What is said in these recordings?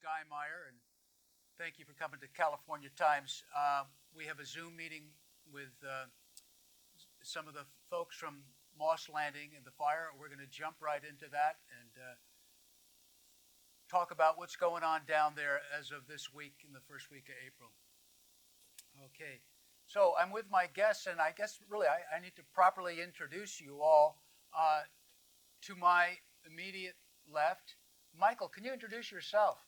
Guy Meyer, and thank you for coming to California Times. We have a Zoom meeting with some of the folks from Moss Landing and the fire. We're going to jump right into that and talk about what's going on down there as of this week, in the first week of April. Okay, so I'm with my guests, and I guess really I need to properly introduce you all. To my immediate left, Michael, can you introduce yourself?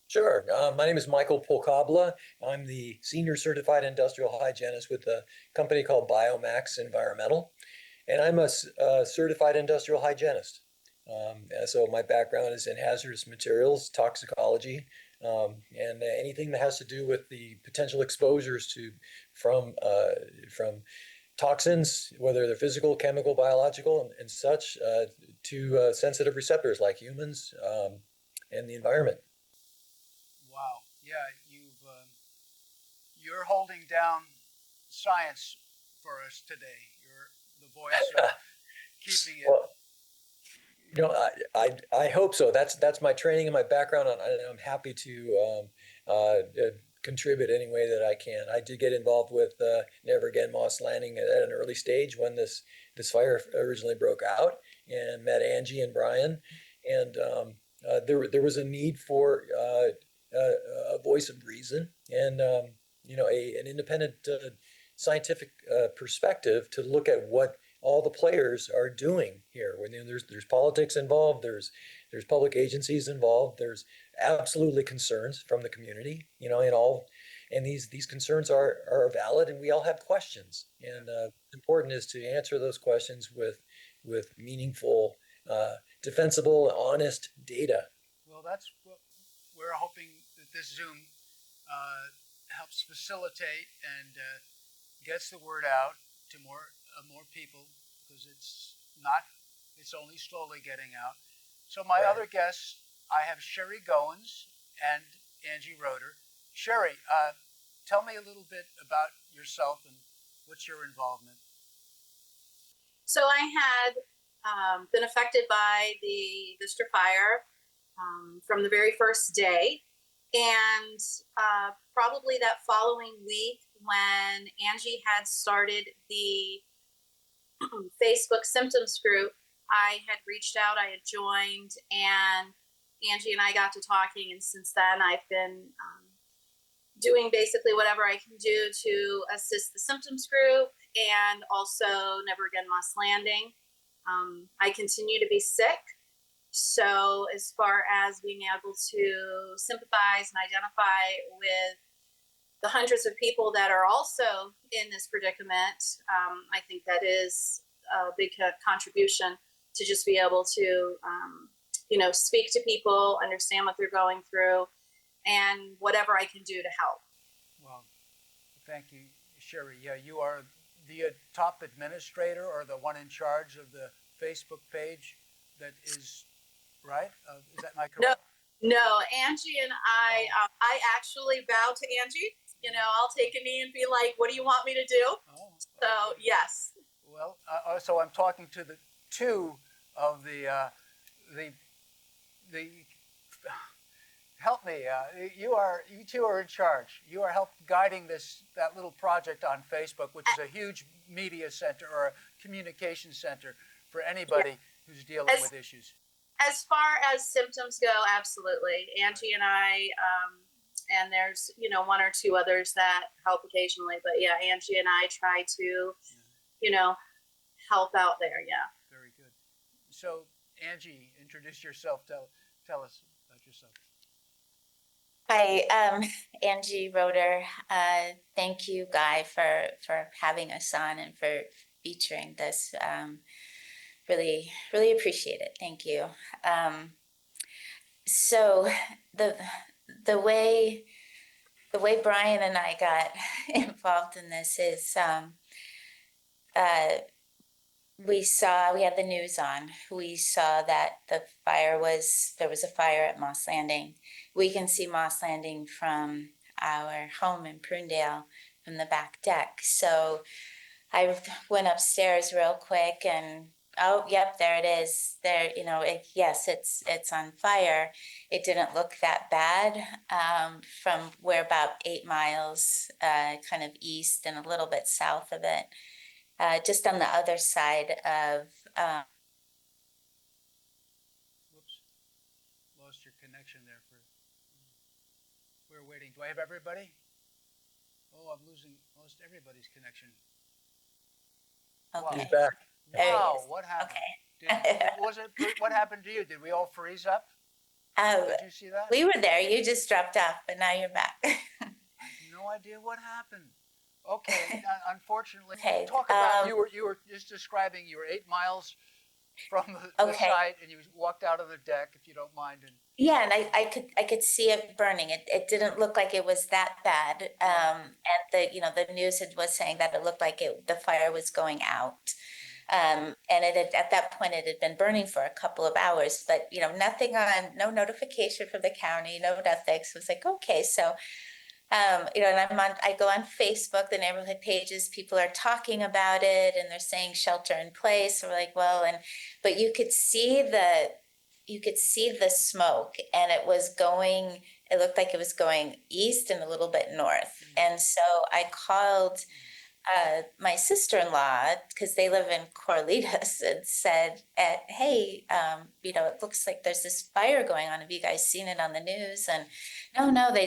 Sure. My name is Michael Polkabla. I'm the Senior Certified Industrial Hygienist with a company called Biomax Environmental, and I'm a certified industrial hygienist. So my background is in hazardous materials, toxicology, and anything that has to do with the potential exposures from toxins, whether they're physical, chemical, biological, and such, to sensitive receptors like humans and the environment. Wow. Yeah, you're holding down science for us today. You're the voice of keeping it. Well, I hope so. That's my training and my background, and I'm happy to contribute any way that I can. I did get involved with Never Again Moss Landing at an early stage when this fire originally broke out, and met Angie and Brian, and there was a need for a voice of reason and an independent scientific perspective to look at what all the players are doing here. When there's politics involved, there's public agencies involved, there's absolutely concerns from the community, and these concerns are valid, and we all have questions. And important is to answer those questions with meaningful, defensible, honest data. Well, that's what we're hoping that this Zoom helps facilitate and gets the word out to more people, because it's only slowly getting out. So my other guests, I have Shiree Goins and Angie Roeder. Shiree, tell me a little bit about yourself and what's your involvement. So I had been affected by the Vista fire from the very first day, and probably that following week when Angie had started the Facebook symptoms group, I had reached out, I had joined, and Angie and I got to talking, and since then I've been doing basically whatever I can do to assist the symptoms group and also Never Again Moss Landing. I continue to be sick, so as far as being able to sympathize and identify with the hundreds of people that are also in this predicament, I think that is a big contribution to just be able to, speak to people, understand what they're going through, and whatever I can do to help. Well, thank you, Shiree. Yeah, you are the top administrator or the one in charge of the Facebook page that is, right? Is that my correct? No, Angie and I actually bow to Angie. I'll take a knee and be like, what do you want me to do? Oh, so, yes. Well, so I'm talking to the two of the help me. You two are in charge. You are guiding that little project on Facebook, which is a huge media center or a communication center for anybody who's dealing with issues. As far as symptoms go, absolutely. Angie and I, and there's one or two others that help occasionally, but yeah, Angie and I try to, help out there. Yeah. Very good. So, Angie, introduce yourself. Tell us about yourself. Hi, Angie Roeder. Thank you, Guy, for having us on and for featuring this. Really, really appreciate it. Thank you. So the way Brian and I got involved in this is we had the news on. We saw that there was a fire at Moss Landing. We can see Moss Landing from our home in Prunedale from the back deck. So I went upstairs real quick and Oh, yep, there it is. There, yes, it's on fire. It didn't look that bad. From we're about 8 miles, kind of east and a little bit south of it. Just on the other side of, Whoops, lost your connection there for. We're waiting. Do I have everybody? Oh, I'm lost everybody's connection. okay. He's back. There he Wow, is. what happened? Okay. What happened to you? Did we all freeze up? Oh, Did you see that? we were there. You just dropped off, but now you're back. I have no idea what happened. Okay, unfortunately, Okay, talk about you were just describing you were 8 miles from the Okay. site and you walked out on the deck, if you don't mind. And Yeah, and I could see it burning. It didn't look like it was that bad. And the news was saying that it looked like the fire was going out. And at that point it had been burning for a couple of hours, but nothing no notification from the county, no nothing. So it's like, okay, so and I go on Facebook, the neighborhood pages, people are talking about it and they're saying shelter in place. We're like, well, but you could see the smoke, and it looked like it was going east and a little bit north. And so I called my sister-in-law, because they live in Corlitas, and said, hey, it looks like there's this fire going on. Have you guys seen it on the news? And no, they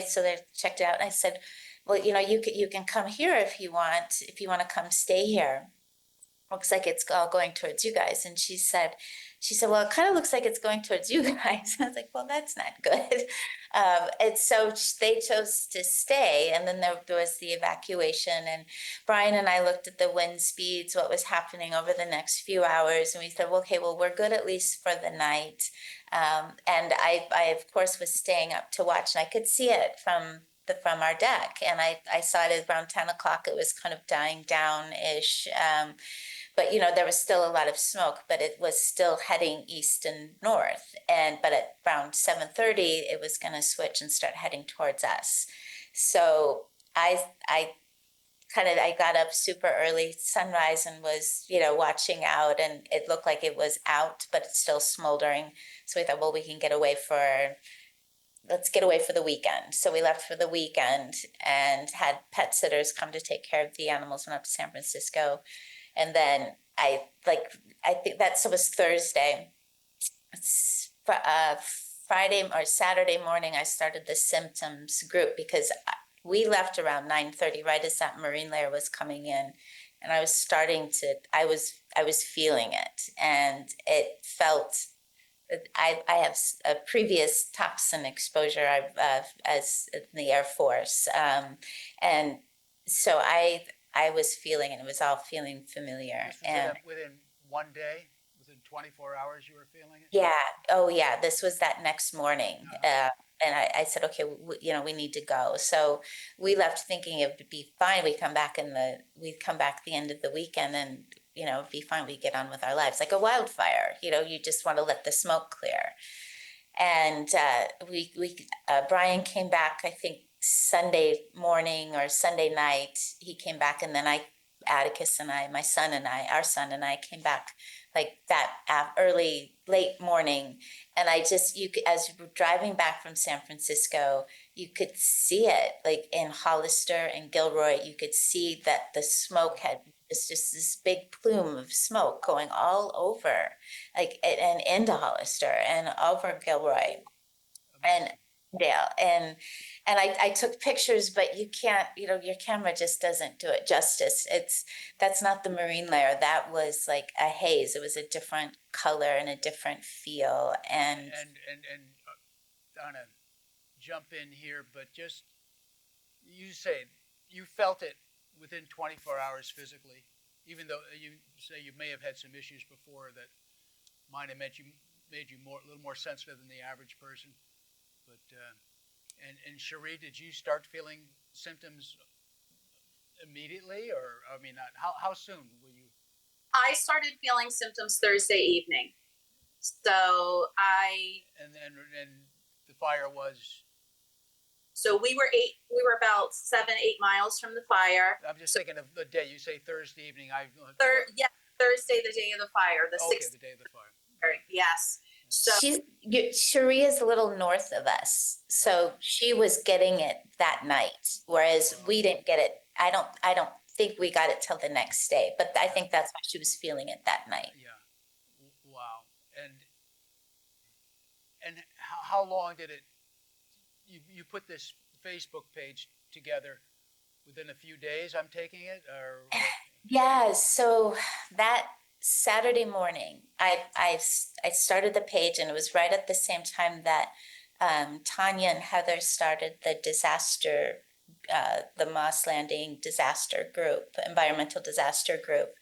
checked it out. And I said, well, you can come here if you want to come stay here. Looks like it's all going towards you guys. And she said, well, it kind of looks like it's going towards you guys. I was like, well, that's not good. And so they chose to stay. And then there was the evacuation. And Brian and I looked at the wind speeds, what was happening over the next few hours. And we said, well, okay, well, we're good at least for the night. And I, of course, was staying up to watch. And I could see it from our deck. And I saw it around 10 o'clock. It was kind of dying down-ish. But there was still a lot of smoke, but it was still heading east and north. But at around 7:30, it was going to switch and start heading towards us. So I got up super early, sunrise, and was watching out, and it looked like it was out, but it's still smoldering. So we thought, well, let's get away for the weekend. So we left for the weekend and had pet sitters come to take care of the animals. Went up to San Francisco. And then I think that was Thursday. Friday or Saturday morning, I started the symptoms group, because we left around 9:30, right as that marine layer was coming in. And I was feeling it, and it felt, I have a previous toxin exposure as in the Air Force. And so I was feeling it. It was all feeling familiar. this was And within one day, within 24 hours, you were feeling it. yeah, oh yeah, this was that next morning. And I said, okay, we need to go. So we left thinking it would be fine. We'd come back the end of the weekend, and it'd be fine. We'd get on with our lives like a wildfire. You just want to let the smoke clear. And Brian came back, I think Sunday morning or Sunday night. He came back, and then Atticus and I, our son and I came back like that late morning. And as you were driving back from San Francisco, you could see it, like in Hollister and Gilroy. You could see that the smoke it's just this big plume of smoke going all over, and into Hollister and over Gilroy and Dale. And I took pictures, but you can't, your camera just doesn't do it justice. That's not the marine layer. That was like a haze. It was a different color and a different feel. And Donna, jump in here, but just, you say you felt it within 24 hours physically, even though you say you may have had some issues before that might have made you a little more sensitive than the average person. But and Shiree, did you start feeling symptoms immediately, or how soon were you? I started feeling symptoms Thursday evening. So And the fire was. So we were about 7-8 miles from the fire. I'm just thinking of the day. You say Thursday evening. Yeah, Thursday, the day of the fire, the Okay, 6th. the day of the fire. Yes. So Shiree is a little north of us, so she was getting it that night, whereas we didn't get it. I don't think we got it till the next day, but I think that's why she was feeling it that night. Yeah. Wow. And how long did it? You put this Facebook page together within a few days. I'm taking it, or what? Yeah, so that Saturday morning, I started the page, and it was right at the same time that Tanya and Heather started the the Moss Landing disaster group, environmental disaster group.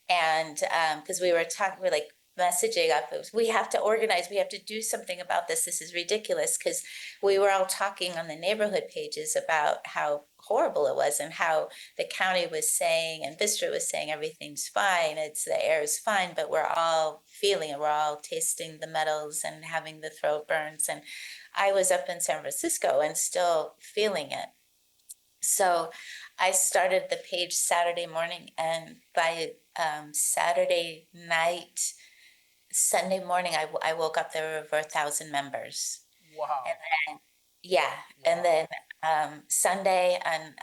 And because we were talking, we're like messaging up, we have to organize, we have to do something about this. This is ridiculous. Because we were all talking on the neighborhood pages about how horrible it was and how the county was saying and Vistra was saying everything's fine, the air is fine, but we're all feeling it. We're all tasting the metals and having the throat burns. And I was up in San Francisco and still feeling it. So I started the page Saturday morning, and by Saturday night, Sunday morning, I woke up, there were over 1,000 members. Wow. And then, yeah, and then Sunday and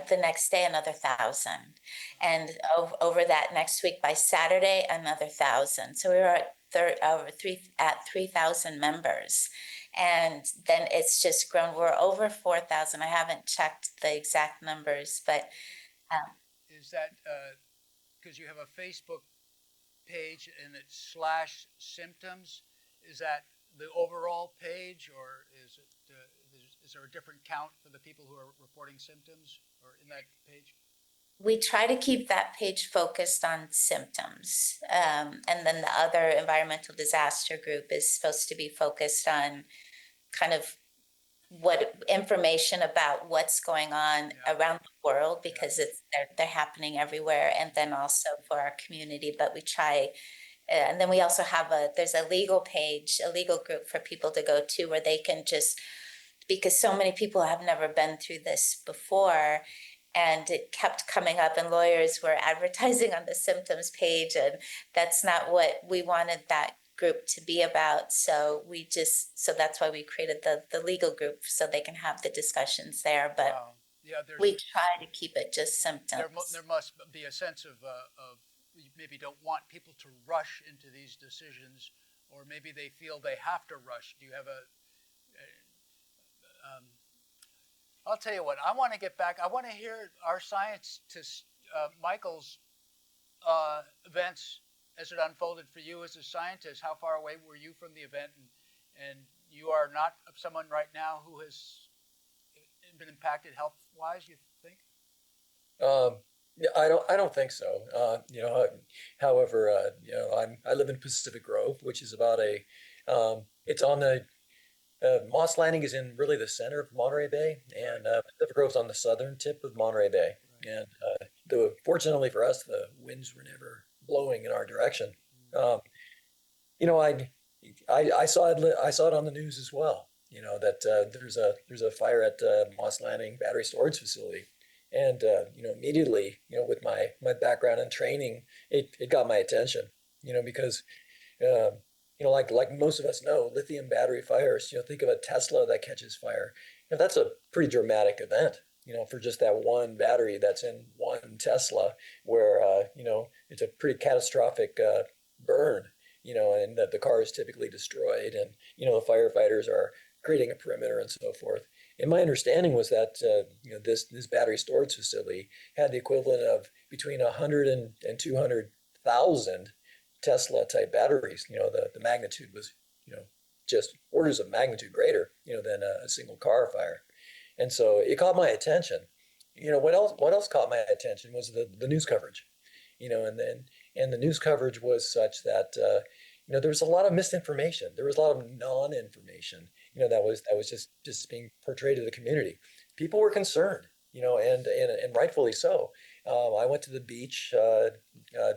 the next day, another 1,000. And over that next week, by Saturday, another 1,000. So we were at 3,000 members. And then it's just grown. We're over 4,000. I haven't checked the exact numbers, but Is that because you have a Facebook page and it's /symptoms? Is that the overall page, or is there a different count for the people who are reporting symptoms, or in that page? we try to keep that page focused on symptoms. And then the other environmental disaster group is supposed to be focused on kind of what information about what's going on around the world, because they're happening everywhere, and then also for our community. But we try, and then we also have there's a legal page, a legal group for people to go to, where they can just, because so many people have never been through this before, and it kept coming up, and lawyers were advertising on the symptoms page, and that's not what we wanted that group to be about. So that's why we created the legal group, so they can have the discussions there. But yeah, we try to keep it just symptoms. There must be a sense of you maybe don't want people to rush into these decisions, or maybe they feel they have to rush. Do you have I'll tell you what, I want to get back. I want to hear our scientist, Michael's events as it unfolded for you as a scientist. How far away were you from the event? And you are not someone right now who has been impacted health-wise, you think? I don't think so. However, I live in Pacific Grove, which is about it's on the Moss Landing is in really the center of Monterey Bay, and Pacific Grove's on the southern tip of Monterey Bay. Right. And fortunately for us, the winds were never blowing in our direction. I saw it on the news as well. That there's a fire at Moss Landing Battery Storage Facility, and immediately, with my background and training, it got my attention. Because like most of us know, lithium battery fires, think of a Tesla that catches fire. That's a pretty dramatic event, for just that one battery that's in one Tesla, where, it's a pretty catastrophic burn, and that the car is typically destroyed, and, the firefighters are creating a perimeter and so forth. And my understanding was that, this battery storage facility had the equivalent of between 100 and 200,000 Tesla type batteries. The magnitude was, just orders of magnitude greater, than a single car fire. And so it caught my attention. What else caught my attention was the news coverage, and the news coverage was such that, there was a lot of misinformation. There was a lot of non-information, that was just being portrayed to the community. People were concerned, and rightfully so. I went to the beach,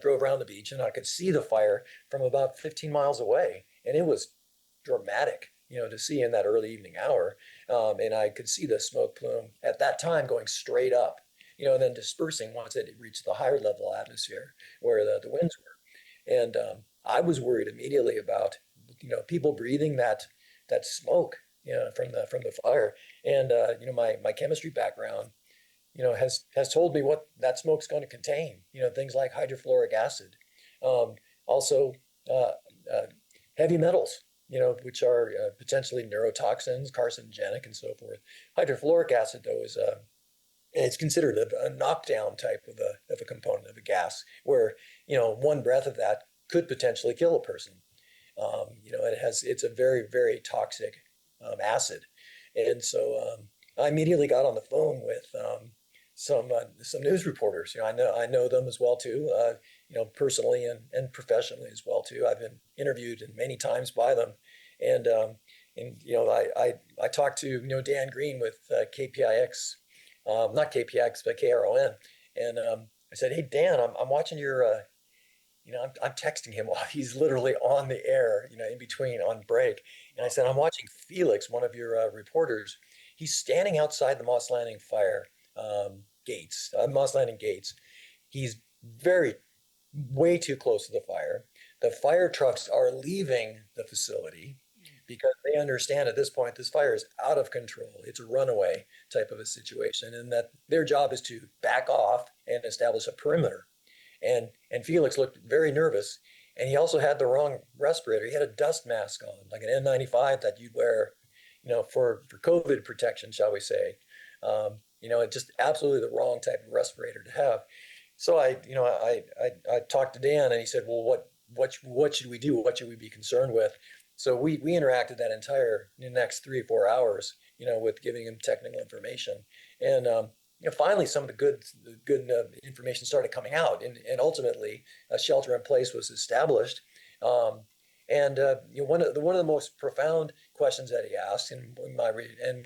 drove around the beach, and I could see the fire from about 15 miles away. And it was dramatic, to see in that early evening hour. And I could see the smoke plume at that time going straight up. then dispersing once it reached the higher level atmosphere where the winds were. And I was worried immediately about, people breathing that smoke, from the fire. And my chemistry background, has told me what that smoke's going to contain. Things like hydrofluoric acid, also uh, uh, heavy metals, which are potentially neurotoxins, carcinogenic, and so forth. Hydrofluoric acid, though, it's considered a knockdown type of a component of a gas, where one breath of that could potentially kill a person. It's a very, very toxic acid, and so I immediately got on the phone with some news reporters. I know them as well too. Personally and professionally as well too. I've been interviewed many times by them, and I talked to Dan Green with KPIX, not KPIX but KRON, and I said, "Hey Dan, I'm watching your." I'm texting him while he's literally on the air, in between on break. And I said, I'm watching Felix, one of your reporters. He's standing outside the Moss Landing fire Moss Landing gates. He's way too close to the fire. The fire trucks are leaving the facility because they understand at this point this fire is out of control. It's a runaway type of a situation, and that their job is to back off and establish a perimeter. And Felix looked very nervous, and he also had the wrong respirator. He had a dust mask on, like an N95 that you'd wear, for COVID protection, shall we say. Just absolutely the wrong type of respirator to have. So I talked to Dan, and he said, well, what should we do? What should we be concerned with? So we interacted that entire next 3 or 4 hours, with giving him technical information. And finally, some of the good information started coming out, and ultimately, a shelter in place was established. One of the most profound questions that he asked, and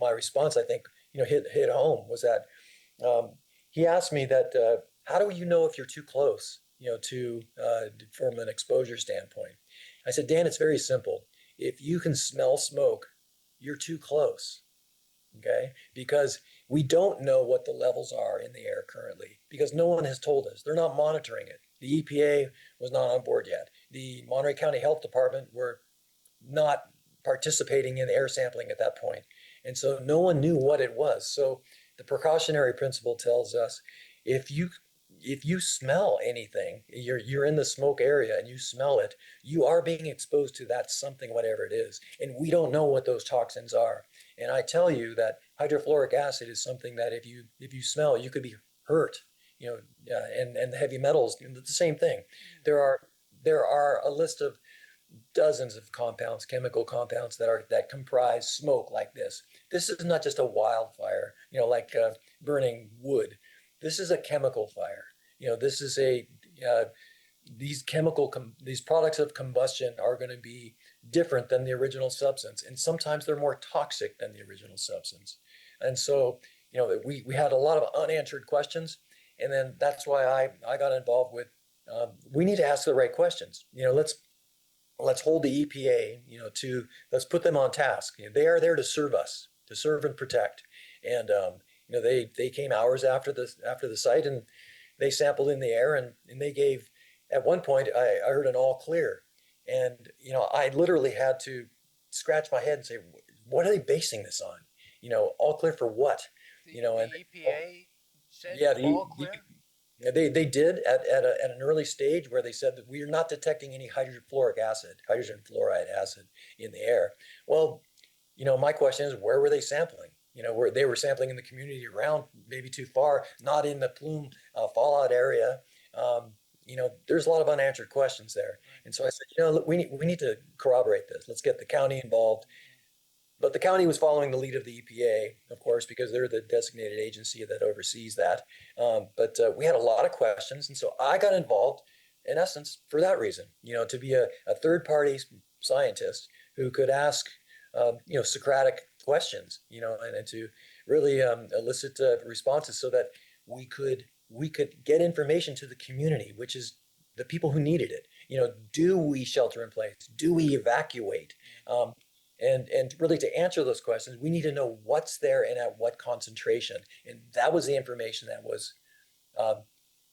my response, I think, hit home, was that he asked me that how do you know if you're too close, from an exposure standpoint? I said, Dan, it's very simple. If you can smell smoke, you're too close. Okay, because we don't know what the levels are in the air currently, because no one has told us. They're not monitoring it. The EPA was not on board yet. The Monterey County Health Department were not participating in air sampling at that point. And so no one knew what it was. So the precautionary principle tells us, if you smell anything, you're in the smoke area and you smell it, you are being exposed to that something, whatever it is. And we don't know what those toxins are. And I tell you that hydrofluoric acid is something that if you smell, you could be hurt. And the heavy metals, the same thing. There are a list of dozens of compounds, chemical compounds that comprise smoke like this. This is not just a wildfire, like burning wood. This is a chemical fire. This is these products of combustion are going to be different than the original substance, and sometimes they're more toxic than the original substance. And so, we had a lot of unanswered questions, and then that's why I got involved with. We need to ask the right questions. Let's hold the EPA. Let's put them on task. They are there to serve us, to serve and protect. And they came hours after the site, and they sampled in the air, and they gave. At one point, I heard an all clear. And, I literally had to scratch my head and say, what are they basing this on? All clear for what? The EPA said all clear? They did at an early stage, where they said that we are not detecting any hydrogen fluoride acid in the air. Well, my question is, where were they sampling? Where they were sampling in the community around, maybe too far, not in the plume fallout area. There's a lot of unanswered questions there. And so I said, we need to corroborate this. Let's get the county involved. But the county was following the lead of the EPA, of course, because they're the designated agency that oversees that. But we had a lot of questions. And so I got involved, in essence, for that reason, to be a third-party scientist who could ask, Socratic questions, and to really elicit responses so that we could get information to the community, which is the people who needed it. Do we shelter in place? Do we evacuate? And really to answer those questions, we need to know what's there and at what concentration. And that was the information that was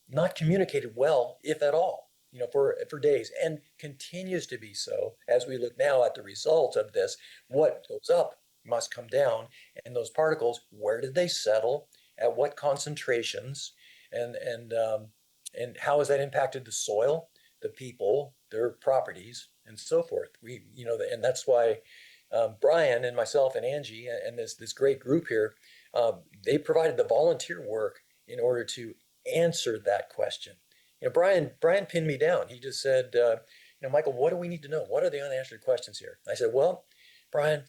not communicated well, if at all, for days, and continues to be so as we look now at the results of this. What goes up must come down, and those particles, where did they settle, at what concentrations, and how has that impacted the soil, the people, their properties, and so forth. And that's why Brian and myself and Angie and this great group here, they provided the volunteer work in order to answer that question. Brian pinned me down. He just said, Michael, what do we need to know? What are the unanswered questions here? I said, well, Brian,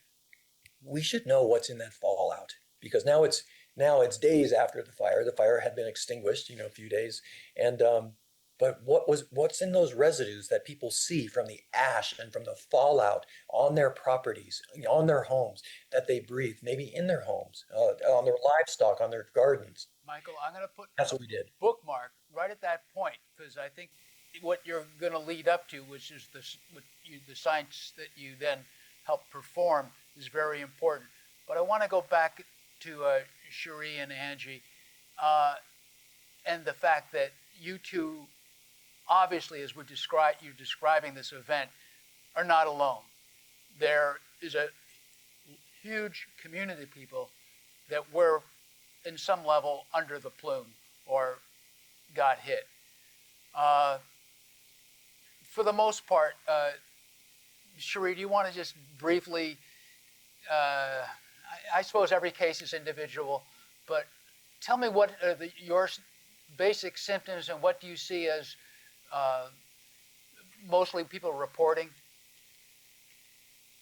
we should know what's in that fallout, because now it's days after the fire. The fire had been extinguished, a few days, and but what's in those residues that people see from the ash and from the fallout on their properties, on their homes, that they breathe, maybe in their homes, on their livestock, on their gardens. Michael, I'm going to put That's what we did. Bookmark right at that point, because I think what you're going to lead up to, which is the science that you then help perform, is very important. But I want to go back to Shiree and Angie, and the fact that you two, obviously, as you're describing this event, are not alone. There is a huge community of people that were, in some level, under the plume or got hit. For the most part, Shiree, do you want to just briefly, I suppose every case is individual, but tell me what are your basic symptoms, and what do you see as mostly people reporting?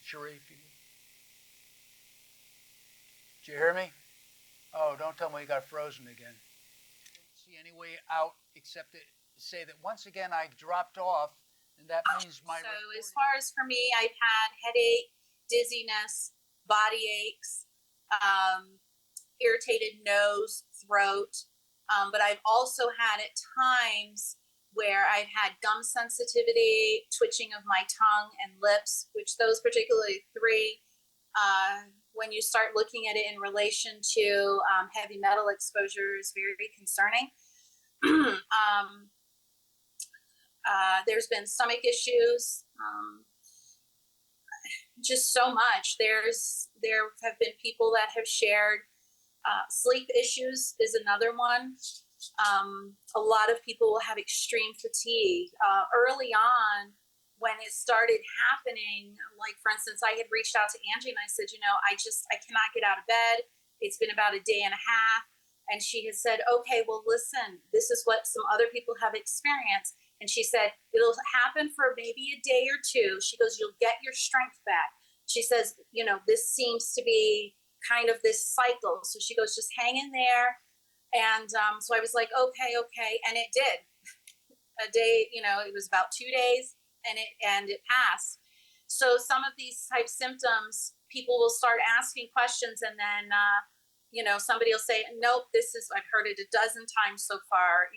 Shiree, did you hear me? Oh, don't tell me you got frozen again. I don't see any way out except to say that once again I dropped off, and that means my. So as far as for me, I've had headache, dizziness, body aches, irritated nose, throat, but I've also had at times where I've had gum sensitivity, twitching of my tongue and lips, which those particularly three, when you start looking at it in relation to heavy metal exposure, is very concerning. There's been stomach issues, just so much. There have been people that have shared sleep issues is another one. A lot of people will have extreme fatigue. Early on, when it started happening, like for instance, I had reached out to Angie and I said, I cannot get out of bed. It's been about a day and a half. And she had said, okay, well, listen, this is what some other people have experienced. And she said, it'll happen for maybe a day or two. She goes, you'll get your strength back. She says, this seems to be kind of this cycle. So she goes, just hang in there. And so I was like, okay. And it did. A day, it was about 2 days and it passed. So some of these type symptoms, people will start asking questions, and then, somebody will say, nope, I've heard it a dozen times so far,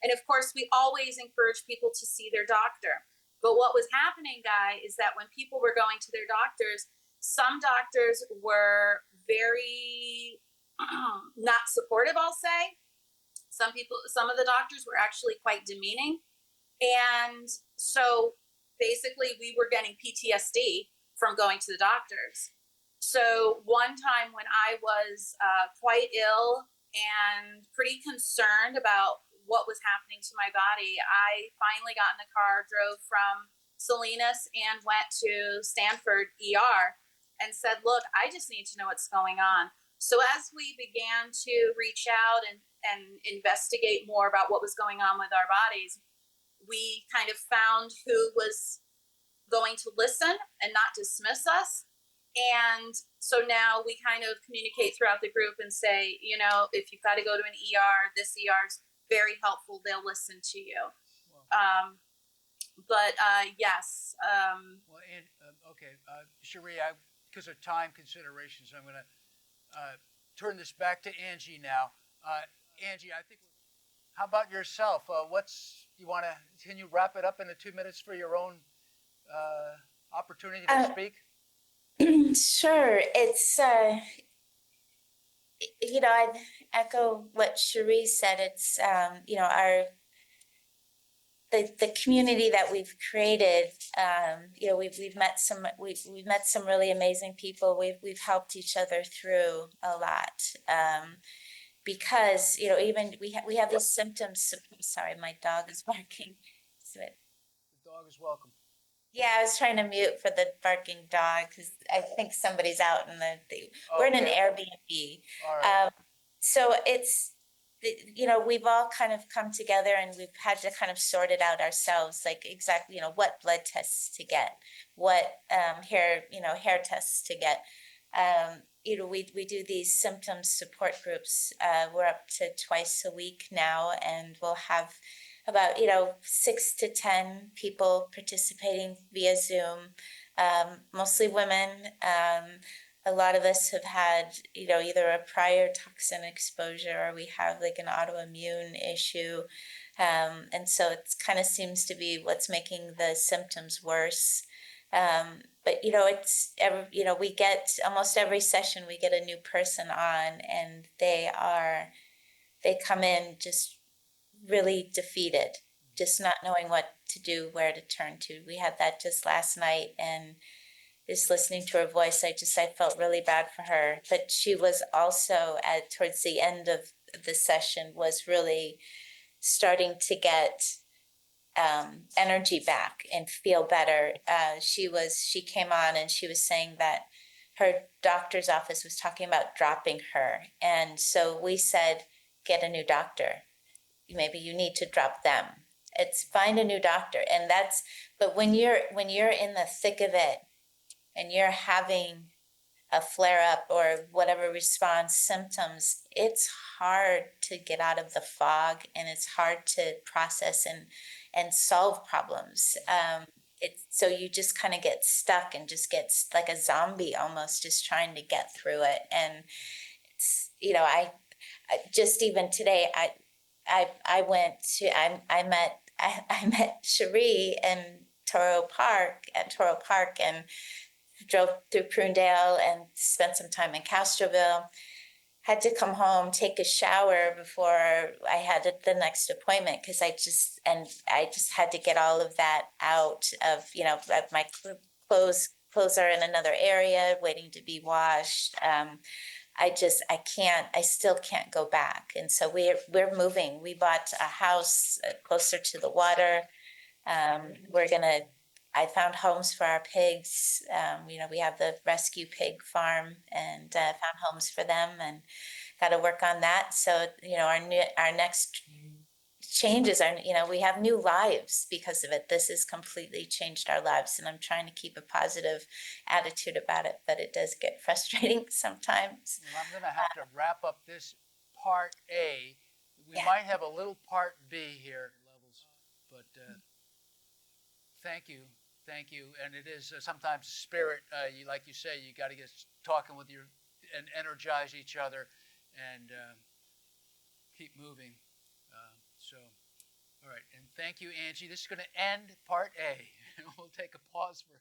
And of course, we always encourage people to see their doctor. But what was happening, Guy, is that when people were going to their doctors, some doctors were very not supportive, I'll say. Some of the doctors were actually quite demeaning. And so basically we were getting PTSD from going to the doctors. So one time when I was quite ill and pretty concerned about what was happening to my body, I finally got in the car, drove from Salinas and went to Stanford ER and said, look, I just need to know what's going on. So as we began to reach out and investigate more about what was going on with our bodies, we kind of found who was going to listen and not dismiss us. And so now we kind of communicate throughout the group and say, if you've got to go to an ER, this ER is very helpful. They'll listen to you. Wow. Yes. Okay. Shiree, because of time considerations, I'm going to turn this back to Angie now. Angie, how about yourself? Can you wrap it up in the 2 minutes for your own opportunity to speak? Sure. It's, I'd echo what Shiree said. It's, the community that we've created, we've met some really amazing people. We've helped each other through a lot. Because, even we have these symptoms. Sorry, my dog is barking. So The dog is welcome. yeah, I was trying to mute for the barking dog because I think somebody's out in we're in an Okay. Airbnb. All right. So it's, we've all kind of come together and we've had to kind of sort it out ourselves, like exactly, what blood tests to get, what hair tests to get. We do these symptom support groups. We're up to twice a week now, and we'll have about 6 to 10 people participating via Zoom, mostly women. A lot of us have had either a prior toxin exposure or we have like an autoimmune issue, and so it kind of seems to be what's making the symptoms worse. But it's we get almost every session we get a new person on, and they come in just really defeated, just not knowing what to do, where to turn to. We had that just last night, and just listening to her voice, I felt really bad for her. But she was also towards the end of the session was really starting to get energy back and feel better. She came on and she was saying that her doctor's office was talking about dropping her, and so we said, get a new doctor. Maybe you need to drop them. It's find a new doctor, and that's. But when you're in the thick of it, and you're having a flare up or whatever response symptoms, it's hard to get out of the fog, and it's hard to process and solve problems. It's so you just kind of get stuck and just gets like a zombie almost, just trying to get through it. And it's I just even today I went to I met Shiree in Toro Park and drove through Prunedale and spent some time in Castroville. Had to come home, take a shower before I had the next appointment because I just had to get all of that out of my clothes. Clothes are in another area waiting to be washed. I still can't go back. And so we're moving. We bought a house closer to the water. I found homes for our pigs. We have the rescue pig farm, and found homes for them, and got to work on that. So, our next changes are, we have new lives because of it. This has completely changed our lives, and I'm trying to keep a positive attitude about it, but it does get frustrating sometimes. Well, I'm going to have to wrap up this part A. We Yeah. might have a little part B here, levels, but thank you. And it is sometimes spirit. Like you say, you got to get talking with and energize each other, and keep moving. All right. And thank you, Angie. This is going to end part A. We'll take a pause for